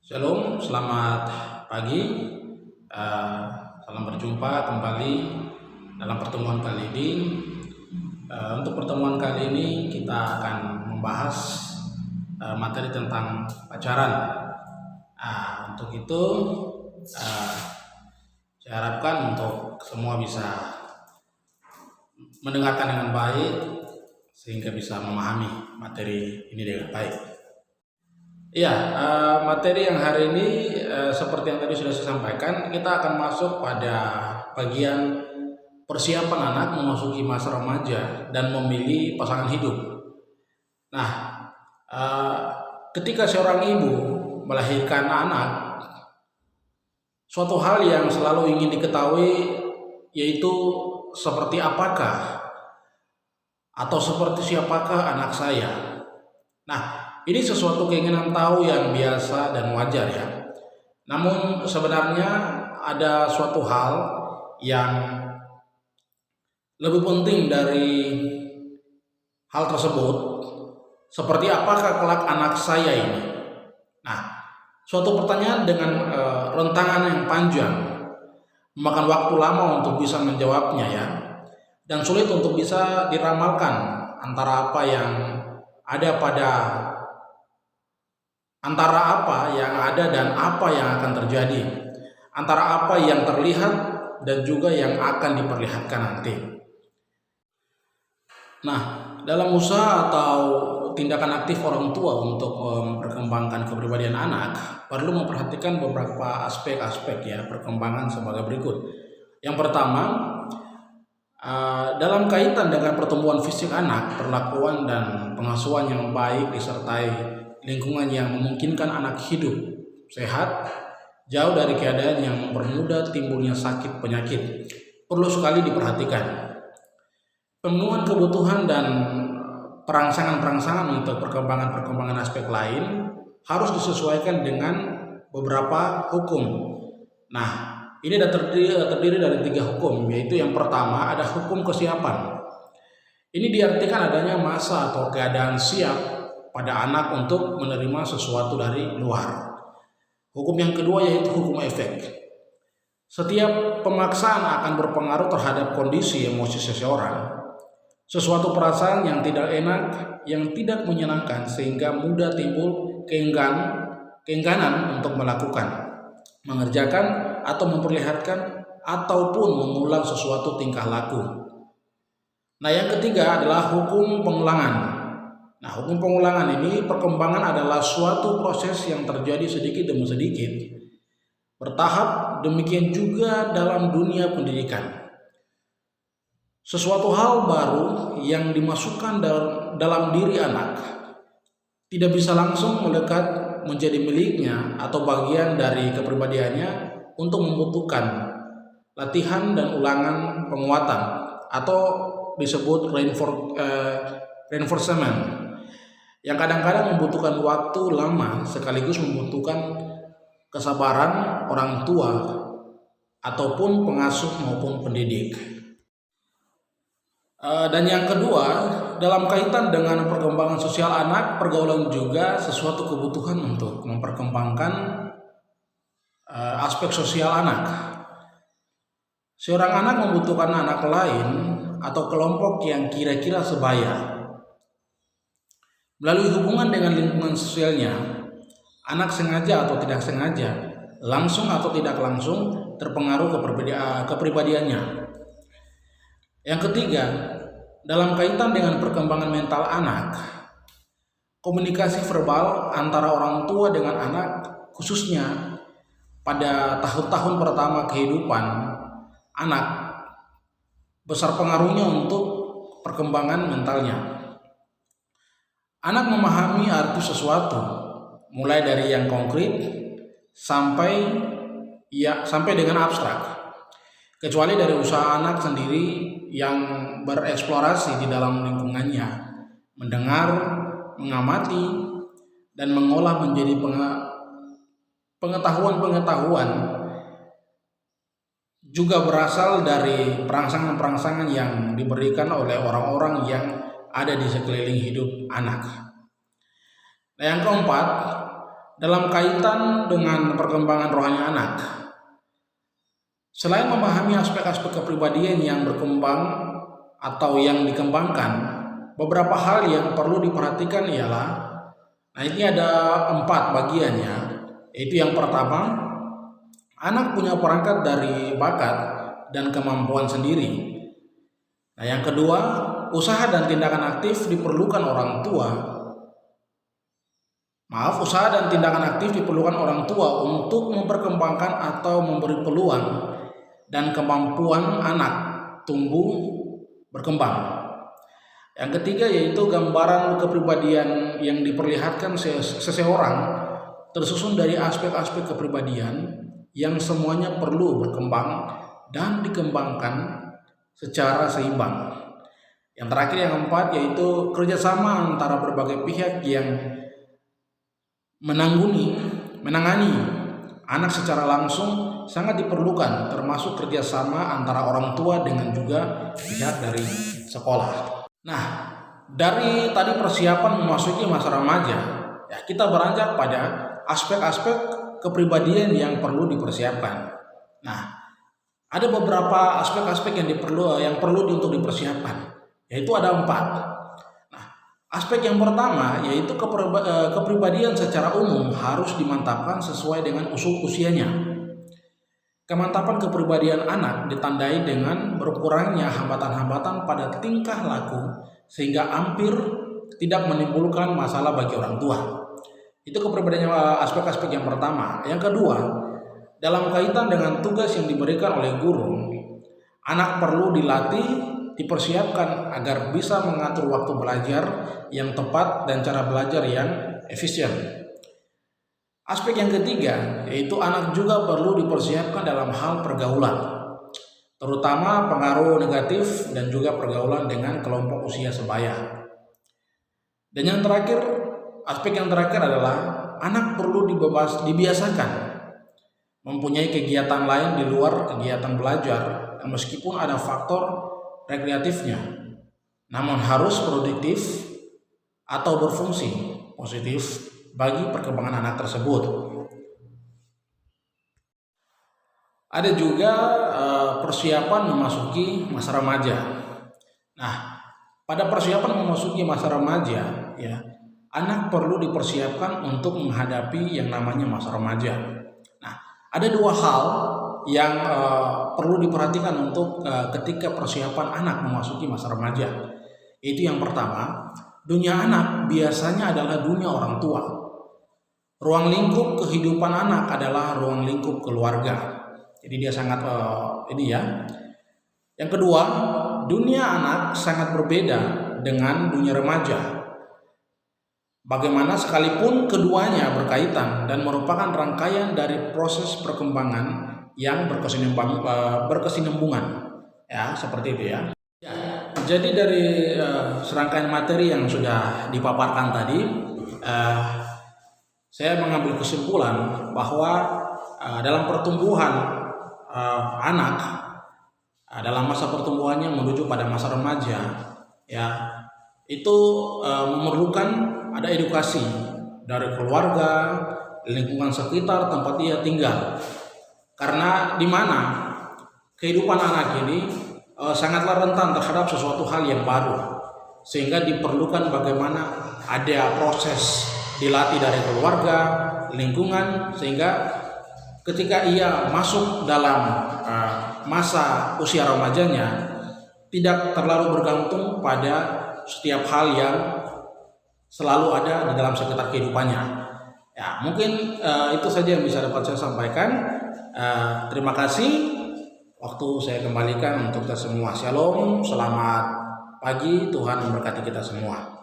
Shalom, selamat pagi. Salam berjumpa kembali dalam pertemuan kali ini. Untuk pertemuan kali ini kita akan membahas materi tentang pacaran. Untuk itu saya harapkan untuk semua bisa mendengarkan dengan baik sehingga bisa memahami materi ini dengan baik. Ya, materi yang hari ini seperti yang tadi sudah saya sampaikan, kita akan masuk pada bagian persiapan anak memasuki masa remaja dan memilih pasangan hidup. Nah, ketika seorang ibu melahirkan anak, suatu hal yang selalu ingin diketahui yaitu seperti apakah atau seperti siapakah anak saya. Nah, ini sesuatu keinginan tahu yang biasa dan wajar ya. Namun sebenarnya ada suatu hal yang lebih penting dari hal tersebut, seperti apakah kelak anak saya ini. Nah, suatu pertanyaan dengan rentangan yang panjang, memakan waktu lama untuk bisa menjawabnya ya, dan sulit untuk bisa diramalkan antara apa yang ada dan apa yang akan terjadi, antara apa yang terlihat dan juga yang akan diperlihatkan nanti. Nah, dalam usaha atau tindakan aktif orang tua untuk memperkembangkan kepribadian anak, perlu memperhatikan beberapa aspek-aspek ya perkembangan sebagai berikut. Yang pertama, dalam kaitan dengan pertumbuhan fisik anak, perlakuan dan pengasuhan yang baik disertai lingkungan yang memungkinkan anak hidup sehat, jauh dari keadaan yang mempermudah timbulnya sakit penyakit, perlu sekali diperhatikan. Pemenuhan kebutuhan dan perangsangan untuk perkembangan aspek lain harus disesuaikan dengan beberapa hukum. Nah, ini terdiri dari 3 hukum, yaitu yang pertama ada hukum kesiapan. Ini diartikan adanya masa atau keadaan siap pada anak untuk menerima sesuatu dari luar. Hukum yang kedua yaitu hukum efek. Setiap pemaksaan akan berpengaruh terhadap kondisi emosi seseorang. Sesuatu perasaan yang tidak enak, yang tidak menyenangkan sehingga mudah timbul keengganan untuk melakukan, mengerjakan atau memperlihatkan ataupun mengulang sesuatu tingkah laku. Nah, yang ketiga adalah hukum pengulangan. Nah, hukum pengulangan ini perkembangan adalah suatu proses yang terjadi sedikit demi sedikit, bertahap, demikian juga dalam dunia pendidikan. Sesuatu hal baru yang dimasukkan dalam diri anak tidak bisa langsung melekat menjadi miliknya atau bagian dari kepribadiannya untuk membutuhkan latihan dan ulangan penguatan atau disebut reinforcement yang kadang-kadang membutuhkan waktu lama sekaligus membutuhkan kesabaran orang tua ataupun pengasuh maupun pendidik. Dan yang kedua, dalam kaitan dengan perkembangan sosial anak, pergaulan juga sesuatu kebutuhan untuk memperkembangkan aspek sosial anak. Seorang anak membutuhkan anak lain atau kelompok yang kira-kira sebaya. Melalui hubungan dengan lingkungan sosialnya, anak sengaja atau tidak sengaja, langsung atau tidak langsung terpengaruh kepribadiannya. Yang ketiga, dalam kaitan dengan perkembangan mental anak, komunikasi verbal antara orang tua dengan anak, khususnya pada tahun-tahun pertama kehidupan anak, besar pengaruhnya untuk perkembangan mentalnya. Anak memahami arti sesuatu, mulai dari yang konkret sampai dengan abstrak. Kecuali dari usaha anak sendiri yang bereksplorasi di dalam lingkungannya, mendengar, mengamati, dan mengolah menjadi pengetahuan juga berasal dari perangsangan-perangsangan yang diberikan oleh orang-orang yang ada di sekeliling hidup anak. Nah, yang keempat, dalam kaitan dengan perkembangan rohani anak. Selain memahami aspek-aspek kepribadian yang berkembang atau yang dikembangkan, beberapa hal yang perlu diperhatikan ialah, nah ini ada 4 bagiannya, yaitu yang pertama, anak punya perangkat dari bakat dan kemampuan sendiri. Nah yang kedua, usaha dan tindakan aktif diperlukan orang tua. Usaha dan tindakan aktif diperlukan orang tua untuk memperkembangkan atau memberi peluang dan kemampuan anak tumbuh berkembang. Yang ketiga yaitu gambaran kepribadian yang diperlihatkan seseorang tersusun dari aspek-aspek kepribadian yang semuanya perlu berkembang dan dikembangkan secara seimbang. Yang terakhir yang keempat yaitu kerjasama antara berbagai pihak yang menangani anak secara langsung sangat diperlukan, termasuk kerjasama antara orang tua dengan juga pihak dari sekolah. Nah, dari tadi persiapan memasuki masa remaja, ya kita beranjak pada aspek-aspek kepribadian yang perlu dipersiapkan. Nah, ada beberapa aspek-aspek yang perlu untuk dipersiapkan, yaitu ada 4. Aspek yang pertama yaitu kepribadian secara umum harus dimantapkan sesuai dengan usianya. Kemantapan kepribadian anak ditandai dengan berkurangnya hambatan-hambatan pada tingkah laku sehingga hampir tidak menimbulkan masalah bagi orang tua. Itu kepribadian aspek-aspek yang pertama. Yang kedua, dalam kaitan dengan tugas yang diberikan oleh guru, anak perlu dilatih, dipersiapkan agar bisa mengatur waktu belajar yang tepat dan cara belajar yang efisien. Aspek yang ketiga yaitu anak juga perlu dipersiapkan dalam hal pergaulan, terutama pengaruh negatif dan juga pergaulan dengan kelompok usia sebaya. Dan yang terakhir, aspek yang terakhir adalah anak perlu dibiasakan mempunyai kegiatan lain di luar kegiatan belajar, meskipun ada faktor rekreatifnya, namun harus produktif atau berfungsi positif bagi perkembangan anak tersebut. Ada juga persiapan memasuki masa remaja. Nah, pada persiapan memasuki masa remaja, ya, anak perlu dipersiapkan untuk menghadapi yang namanya masa remaja. Nah, ada 2 hal yang perlu diperhatikan untuk ketika persiapan anak memasuki masa remaja. Itu yang pertama, dunia anak biasanya adalah dunia orang tua. Ruang lingkup kehidupan anak adalah ruang lingkup keluarga. Jadi dia sangat Yang kedua, dunia anak sangat berbeda dengan dunia remaja. Bagaimana sekalipun keduanya berkaitan dan merupakan rangkaian dari proses perkembangan yang berkesinambungan, ya, seperti itu ya. Jadi dari serangkaian materi yang sudah dipaparkan tadi, saya mengambil kesimpulan bahwa dalam pertumbuhan anak, dalam masa pertumbuhannya menuju pada masa remaja, ya, itu memerlukan ada edukasi dari keluarga, lingkungan sekitar tempat ia tinggal. Karena di mana kehidupan anak ini sangatlah rentan terhadap sesuatu hal yang baru, sehingga diperlukan bagaimana ada proses dilatih dari keluarga, lingkungan, sehingga ketika ia masuk dalam masa usia remajanya tidak terlalu bergantung pada setiap hal yang selalu ada di dalam sekitar kehidupannya. Ya, mungkin itu saja yang bisa dapat saya sampaikan. Terima kasih. Waktu saya kembalikan untuk kita semua. Shalom, selamat pagi, Tuhan memberkati kita semua.